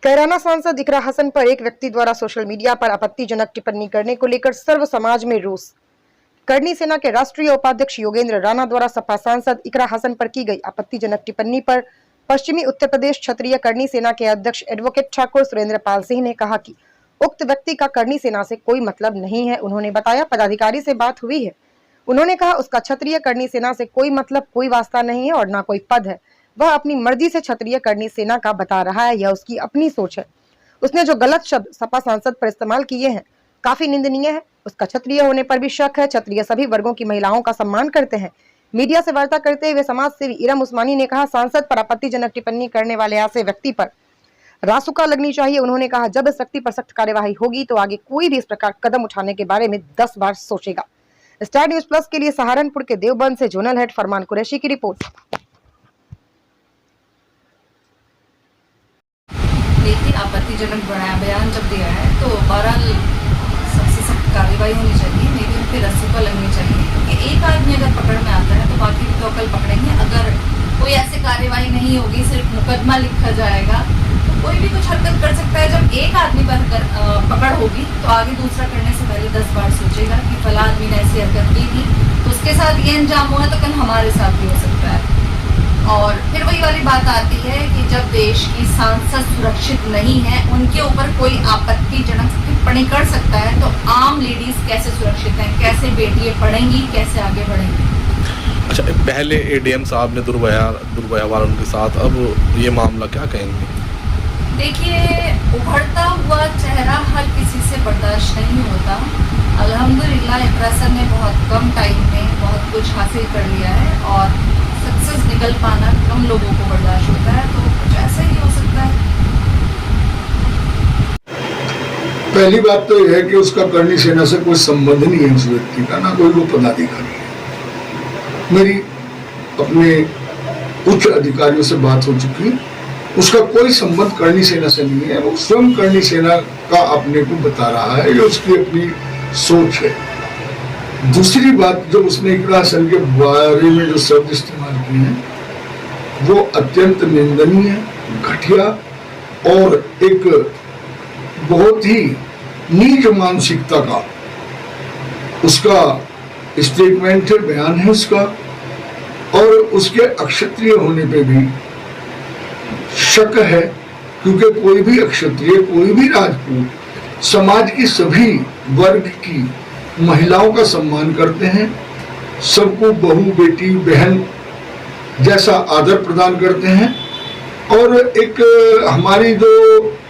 कैराना सांसद इकरा हसन पर एक व्यक्ति द्वारा सोशल मीडिया पर आपत्तिजनक टिप्पणी करने को लेकर सर्व समाज में रोष। करनी सेना के राष्ट्रीय उपाध्यक्ष योगेंद्र राणा द्वारा सपा सांसद इकरा हसन पर की गई आपत्तिजनक टिप्पणी पर पश्चिमी उत्तर प्रदेश क्षत्रिय करनी सेना के अध्यक्ष एडवोकेट ठाकुर सुरेंद्र पाल सिंह ने कहा कि उक्त व्यक्ति का करनी सेना से कोई मतलब नहीं है। उन्होंने बताया पदाधिकारी से बात हुई है। उन्होंने कहा उसका क्षत्रिय करनी सेना से कोई मतलब, कोई वास्ता नहीं है और न कोई पद है। वह अपनी मर्जी से क्षत्रिय करनी सेना का बता रहा है, यह उसकी अपनी सोच है। उसने जो गलत शब्द सपा सांसद पर इस्तेमाल किए हैं काफी निंदनीय है। उसका क्षत्रिय होने पर भी शक है। क्षत्रिय सभी वर्गों की महिलाओं का सम्मान करते हैं। मीडिया से वार्ता करते हुए समाज सेवी इरम उस्मानी ने कहा सांसद पर आपत्तिजनक टिप्पणी करने वाले ऐसे व्यक्ति पर रासुका लगनी चाहिए। उन्होंने कहा जब इस व्यक्ति पर सख्त कार्यवाही होगी तो आगे कोई भी इस प्रकार कदम उठाने के बारे में 10 बार सोचेगा। स्टार न्यूज प्लस के लिए सहारनपुर के देवबंद से जोनल हेड फरमान कुरैशी की रिपोर्ट। लेकिन आपत्तिजनक बयान जब दिया है तो बहरहाल सबसे सख्त कार्रवाई होनी चाहिए। मेरी उन पर रस्सी पर लगनी चाहिए क्योंकि एक आदमी अगर पकड़ में आता है तो बाकी भी तो कल पकड़ेंगे। अगर कोई ऐसे कार्रवाई नहीं होगी, सिर्फ मुकदमा लिखा जाएगा तो कोई भी कुछ हरकत कर सकता है। जब एक आदमी पर पकड़ होगी तो आगे दूसरा करने से पहले 10 बार सोचेगा कि फला आदमी ने ऐसी हरकत की थी तो उसके साथ ये अंजाम हुआ तो कल हमारे साथ भी हो सकता है। और फिर वही वाली बात आती है कि जब देश की सांसद सुरक्षित नहीं है, उनके ऊपर कोई आपत्तिजनक टिप्पणी कर सकता है तो आम लेडीज कैसे सुरक्षित हैं, कैसे बेटियां पढ़ेंगी, कैसे आगे बढ़ेंगी। अच्छा, पहले एडीएम साहब ने दुर्व्यवहार उनके साथ, अब ये मामला क्या कहेंगे? देखिए, उभरता हुआ चेहरा हर किसी से बर्दाश्त नहीं होता। अल्हम्दुलिल्लाह इकरा सर ने बहुत कम टाइम में बहुत कुछ हासिल कर लिया है और सक्सेस निकल पाना कम लोगों को बर्दाश्त होता है, तो कुछ ऐसा ही हो सकता है। पहली बात तो यह है कि उसका करनी सेना से कोई संबंध नहीं है उस व्यक्ति का, ना कोई वो पदाधिकारी है। मेरी अपने उच्च अधिकारियों से बात हो चुकी, उसका कोई संबंध करनी सेना से नहीं है। वो स्वयं करनी सेना का अपने को बता रहा है, ये उसकी अपनी सोच है। दूसरी बात, जो उसने इकरा हसन के बारे में जो शब्द इस्तेमाल किए हैं वो अत्यंत निंदनीय, घटिया और एक बहुत ही नीच मानसिकता का उसका स्टेटमेंट है, बयान है उसका। और उसके अक्षत्रिय होने पे भी शक है क्योंकि कोई भी अक्षत्रिय, कोई भी राजपूत समाज की सभी वर्ग की महिलाओं का सम्मान करते हैं, सबको बहू, बेटी, बहन जैसा आदर प्रदान करते हैं। और एक हमारी जो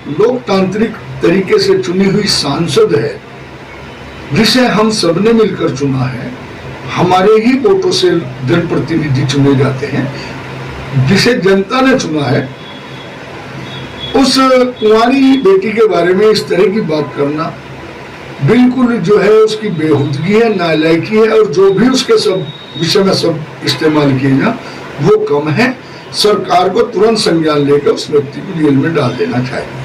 लोकतांत्रिक तरीके से चुनी हुई सांसद है, जिसे हम सबने मिलकर चुना है, हमारे ही वोटों से जनप्रतिनिधि चुने जाते हैं, जिसे जनता ने चुना है, उस कुंवारी बेटी के बारे में इस तरह की बात करना बिल्कुल जो है उसकी बेहुदगी है, नालायकी है। और जो भी उसके सब विषय में सब इस्तेमाल किए ना वो कम है। सरकार को तुरंत संज्ञान लेकर उस व्यक्ति को जेल में डाल देना चाहिए।